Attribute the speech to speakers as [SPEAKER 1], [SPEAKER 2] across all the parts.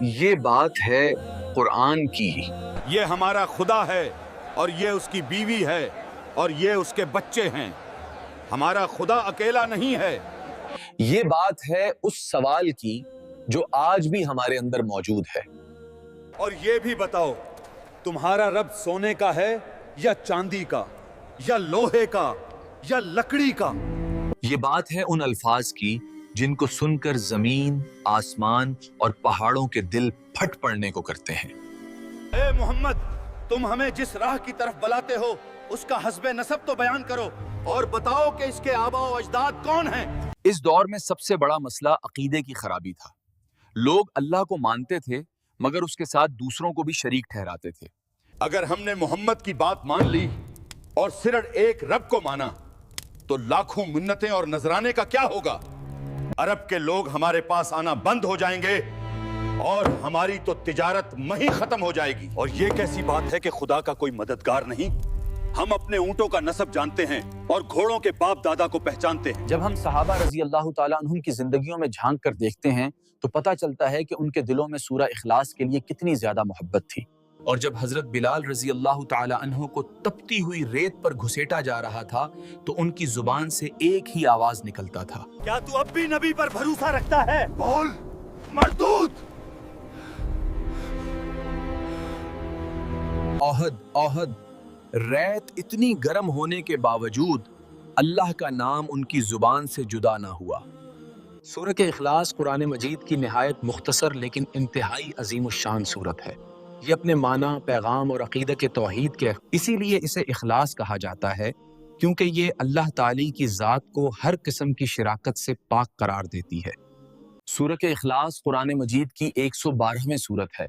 [SPEAKER 1] یہ بات ہے قرآن کی۔
[SPEAKER 2] یہ ہمارا خدا ہے اور یہ اس کی بیوی ہے اور یہ اس کے بچے ہیں۔ ہمارا خدا اکیلا نہیں ہے۔
[SPEAKER 1] یہ بات ہے اس سوال کی جو آج بھی ہمارے اندر موجود ہے۔
[SPEAKER 2] اور یہ بھی بتاؤ تمہارا رب سونے کا ہے یا چاندی کا یا لوہے کا یا لکڑی کا؟
[SPEAKER 1] یہ بات ہے ان الفاظ کی جن کو سن کر زمین، آسمان اور پہاڑوں کے دل پھٹ پڑنے کو کرتے ہیں۔
[SPEAKER 2] اے محمد، تم ہمیں جس راہ کی طرف بلاتے ہو اس کا حسب نسب تو بیان کرو اور بتاؤ کہ اس کے آباء و اجداد کون ہیں؟
[SPEAKER 1] اس دور میں سب سے بڑا مسئلہ عقیدے کی خرابی تھا۔ لوگ اللہ کو مانتے تھے مگر اس کے ساتھ دوسروں کو بھی شریک ٹھہراتے تھے۔
[SPEAKER 2] اگر ہم نے محمد کی بات مان لی اور صرف ایک رب کو مانا تو لاکھوں منتیں اور نذرانے کا کیا ہوگا؟ عرب کے لوگ ہمارے پاس آنا بند ہو جائیں گے اور ہماری تو تجارت وہیں ختم ہو جائے گی۔ اور یہ کیسی بات ہے کہ خدا کا کوئی مددگار نہیں؟ ہم اپنے اونٹوں کا نسب جانتے ہیں اور گھوڑوں کے باپ دادا کو پہچانتے ہیں۔
[SPEAKER 1] جب ہم صحابہ رضی اللہ تعالیٰ عنہم کی زندگیوں میں جھانک کر دیکھتے ہیں تو پتہ چلتا ہے کہ ان کے دلوں میں سورہ اخلاص کے لیے کتنی زیادہ محبت تھی۔ اور جب حضرت بلال رضی اللہ تعالیٰ عنہ کو تپتی ہوئی ریت پر گھسیٹا جا رہا تھا تو ان کی زبان سے ایک ہی آواز نکلتا تھا،
[SPEAKER 2] کیا تو اب بھی نبی پر بھروسہ رکھتا ہے؟ بول مردود۔
[SPEAKER 1] Uhud Uhud. ریت اتنی گرم ہونے کے باوجود اللہ کا نام ان کی زبان سے جدا نہ ہوا۔ سورۃ اخلاص قرآن مجید کی نہایت مختصر لیکن انتہائی عظیم الشان سورت ہے۔ یہ اپنے معنی، پیغام اور عقیدہ کے توحید کے اسی لیے اسے اخلاص کہا جاتا ہے کیونکہ یہ اللہ تعالی کی ذات کو ہر قسم کی شراکت سے پاک قرار دیتی ہے۔ سورۃ اخلاص قرآن مجید کی 112ویں سورت ہے۔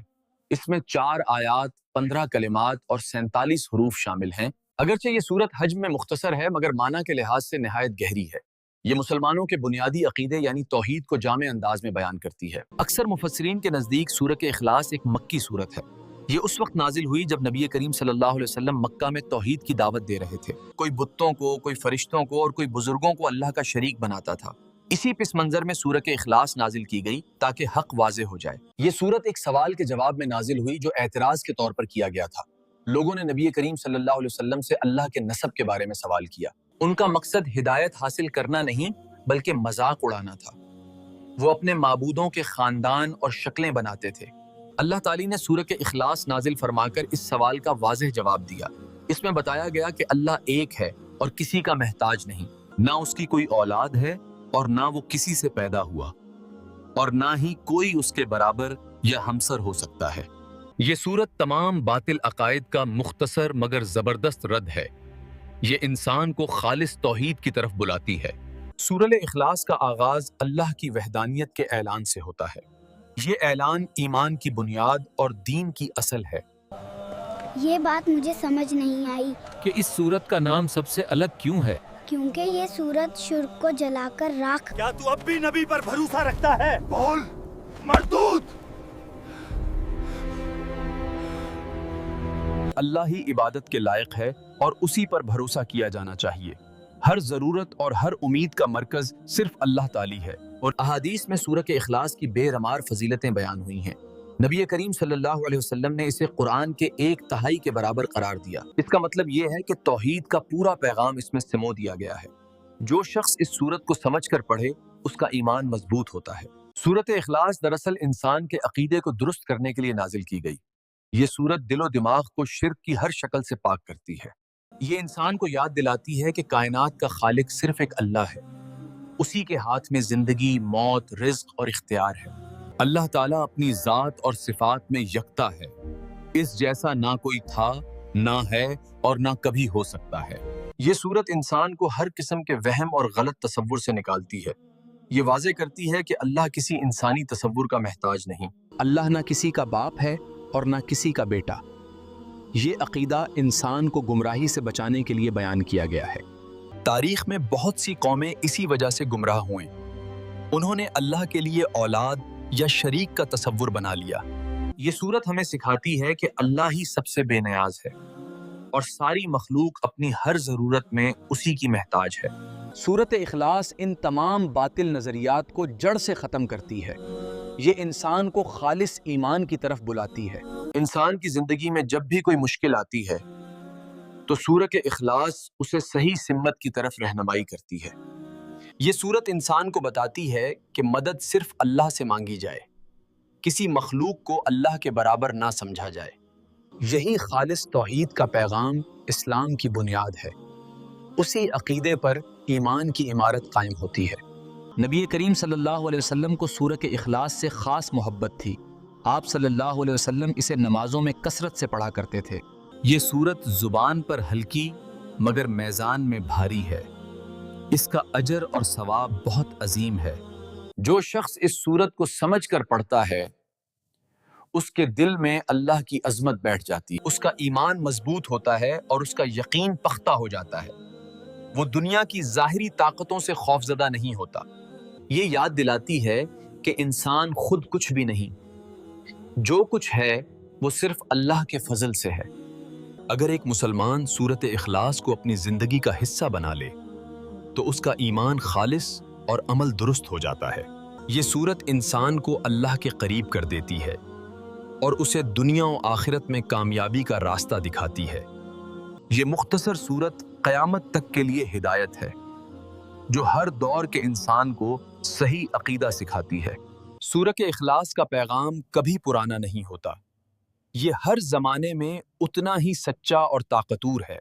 [SPEAKER 1] اس میں 4 آیات، 15 کلمات اور 47 حروف شامل ہیں۔ اگرچہ یہ سورت حجم میں مختصر ہے مگر معنی کے لحاظ سے نہایت گہری ہے۔ یہ مسلمانوں کے بنیادی عقیدے یعنی توحید کو جامع انداز میں بیان کرتی ہے۔ اکثر مفسرین کے نزدیک سورۃ اخلاص ایک مکی سورت ہے۔ یہ اس وقت نازل ہوئی جب نبی کریم صلی اللہ علیہ وسلم مکہ میں توحید کی دعوت دے رہے تھے۔ کوئی بتوں کو، کوئی فرشتوں کو اور کوئی بزرگوں کو اللہ کا شریک بناتا تھا۔ اسی پس منظر میں سورۃ اخلاص نازل کی گئی تاکہ حق واضح ہو جائے۔ یہ سورت ایک سوال کے جواب میں نازل ہوئی جو اعتراض کے طور پر کیا گیا تھا۔ لوگوں نے نبی کریم صلی اللہ علیہ وسلم سے اللہ کے نسب کے بارے میں سوال کیا۔ ان کا مقصد ہدایت حاصل کرنا نہیں بلکہ مذاق اڑانا تھا۔ وہ اپنے معبودوں کے خاندان اور شکلیں بناتے تھے۔ اللہ تعالی نے سورۃ اخلاص نازل فرما کر اس سوال کا واضح جواب دیا۔ اس میں بتایا گیا کہ اللہ ایک ہے اور کسی کا محتاج نہیں، نہ اس کی کوئی اولاد ہے اور نہ وہ کسی سے پیدا ہوا، اور نہ ہی کوئی اس کے برابر یا ہمسر ہو سکتا ہے۔ یہ سورت تمام باطل عقائد کا مختصر مگر زبردست رد ہے۔ یہ انسان کو خالص توحید کی طرف بلاتی ہے۔ سورۃ اخلاص کا آغاز اللہ کی وحدانیت کے اعلان سے ہوتا ہے۔ یہ اعلان ایمان کی بنیاد اور دین کی اصل ہے۔
[SPEAKER 3] یہ بات مجھے سمجھ نہیں آئی
[SPEAKER 1] کہ اس سورت کا نام سب سے الگ کیوں ہے؟
[SPEAKER 3] کیونکہ یہ سورت شرک کو جلا کر راکھ۔
[SPEAKER 2] کیا تو اب بھی نبی پر بھروسہ رکھتا ہے؟ بول مردود۔
[SPEAKER 1] اللہ ہی عبادت کے لائق ہے اور اسی پر بھروسہ کیا جانا چاہیے۔ ہر ضرورت اور ہر امید کا مرکز صرف اللہ تعالی ہے۔ اور احادیث میں سورۃ اخلاص کی بے رمار فضیلتیں بیان ہوئی ہیں۔ نبی کریم صلی اللہ علیہ وسلم نے اسے قرآن کے 1/3 کے برابر قرار دیا۔ اس کا مطلب یہ ہے کہ توحید کا پورا پیغام اس میں سمو دیا گیا ہے۔ جو شخص اس سورت کو سمجھ کر پڑھے اس کا ایمان مضبوط ہوتا ہے۔ سورۃ اخلاص دراصل انسان کے عقیدے کو درست کرنے کے لیے نازل کی گئی۔ یہ سورت دل و دماغ کو شرک کی ہر شکل سے پاک کرتی ہے۔ یہ انسان کو یاد دلاتی ہے کہ کائنات کا خالق صرف ایک اللہ ہے۔ اسی کے ہاتھ میں زندگی، موت، رزق اور اختیار ہے۔ اللہ تعالیٰ اپنی ذات اور صفات میں یکتا ہے۔ اس جیسا نہ کوئی تھا، نہ ہے اور نہ کبھی ہو سکتا ہے۔ یہ سورت انسان کو ہر قسم کے وہم اور غلط تصور سے نکالتی ہے۔ یہ واضح کرتی ہے کہ اللہ کسی انسانی تصور کا محتاج نہیں۔ اللہ نہ کسی کا باپ ہے اور نہ کسی کا بیٹا۔ یہ عقیدہ انسان کو گمراہی سے بچانے کے لیے بیان کیا گیا ہے۔ تاریخ میں بہت سی قومیں اسی وجہ سے گمراہ ہوئیں۔ انہوں نے اللہ کے لیے اولاد یا شریک کا تصور بنا لیا۔ یہ سورت ہمیں سکھاتی ہے کہ اللہ ہی سب سے بے نیاز ہے اور ساری مخلوق اپنی ہر ضرورت میں اسی کی محتاج ہے۔ سورت اخلاص ان تمام باطل نظریات کو جڑ سے ختم کرتی ہے۔ یہ انسان کو خالص ایمان کی طرف بلاتی ہے۔ انسان کی زندگی میں جب بھی کوئی مشکل آتی ہے تو سورۃ اخلاص اسے صحیح سمت کی طرف رہنمائی کرتی ہے۔ یہ سورت انسان کو بتاتی ہے کہ مدد صرف اللہ سے مانگی جائے، کسی مخلوق کو اللہ کے برابر نہ سمجھا جائے۔ یہی خالص توحید کا پیغام اسلام کی بنیاد ہے۔ اسی عقیدے پر ایمان کی عمارت قائم ہوتی ہے۔ نبی کریم صلی اللہ علیہ وسلم کو سورۃ اخلاص سے خاص محبت تھی۔ آپ صلی اللہ علیہ وسلم اسے نمازوں میں کثرت سے پڑھا کرتے تھے۔ یہ سورت زبان پر ہلکی مگر میزان میں بھاری ہے۔ اس کا اجر اور ثواب بہت عظیم ہے۔ جو شخص اس سورت کو سمجھ کر پڑھتا ہے اس کے دل میں اللہ کی عظمت بیٹھ جاتی ہے، اس کا ایمان مضبوط ہوتا ہے اور اس کا یقین پختہ ہو جاتا ہے۔ وہ دنیا کی ظاہری طاقتوں سے خوفزدہ نہیں ہوتا۔ یہ یاد دلاتی ہے کہ انسان خود کچھ بھی نہیں، جو کچھ ہے وہ صرف اللہ کے فضل سے ہے۔ اگر ایک مسلمان سورۃ اخلاص کو اپنی زندگی کا حصہ بنا لے تو اس کا ایمان خالص اور عمل درست ہو جاتا ہے۔ یہ سورت انسان کو اللہ کے قریب کر دیتی ہے اور اسے دنیا و آخرت میں کامیابی کا راستہ دکھاتی ہے۔ یہ مختصر سورت قیامت تک کے لیے ہدایت ہے، جو ہر دور کے انسان کو صحیح عقیدہ سکھاتی ہے۔ سورۃ اخلاص کا پیغام کبھی پرانا نہیں ہوتا، یہ ہر زمانے میں اتنا ہی سچا اور طاقتور ہے۔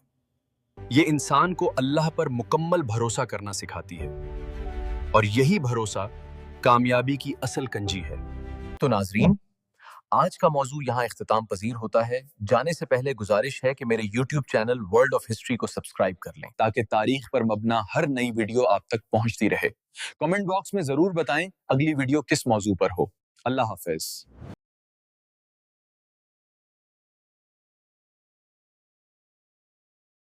[SPEAKER 1] یہ انسان کو اللہ پر مکمل بھروسہ کرنا سکھاتی ہے، اور یہی بھروسہ کامیابی کی اصل کنجی ہے۔ تو ناظرین، آج کا موضوع یہاں اختتام پذیر ہوتا ہے۔ جانے سے پہلے گزارش ہے کہ میرے YouTube channel world of history کو سبسکرائب کر لیں تاکہ تاریخ پر مبنا ہر نئی ویڈیو آپ تک پہنچتی رہے۔ کمنٹ باکس میں ضرور بتائیں اگلی ویڈیو کس موضوع پر ہو۔ اللہ حافظ۔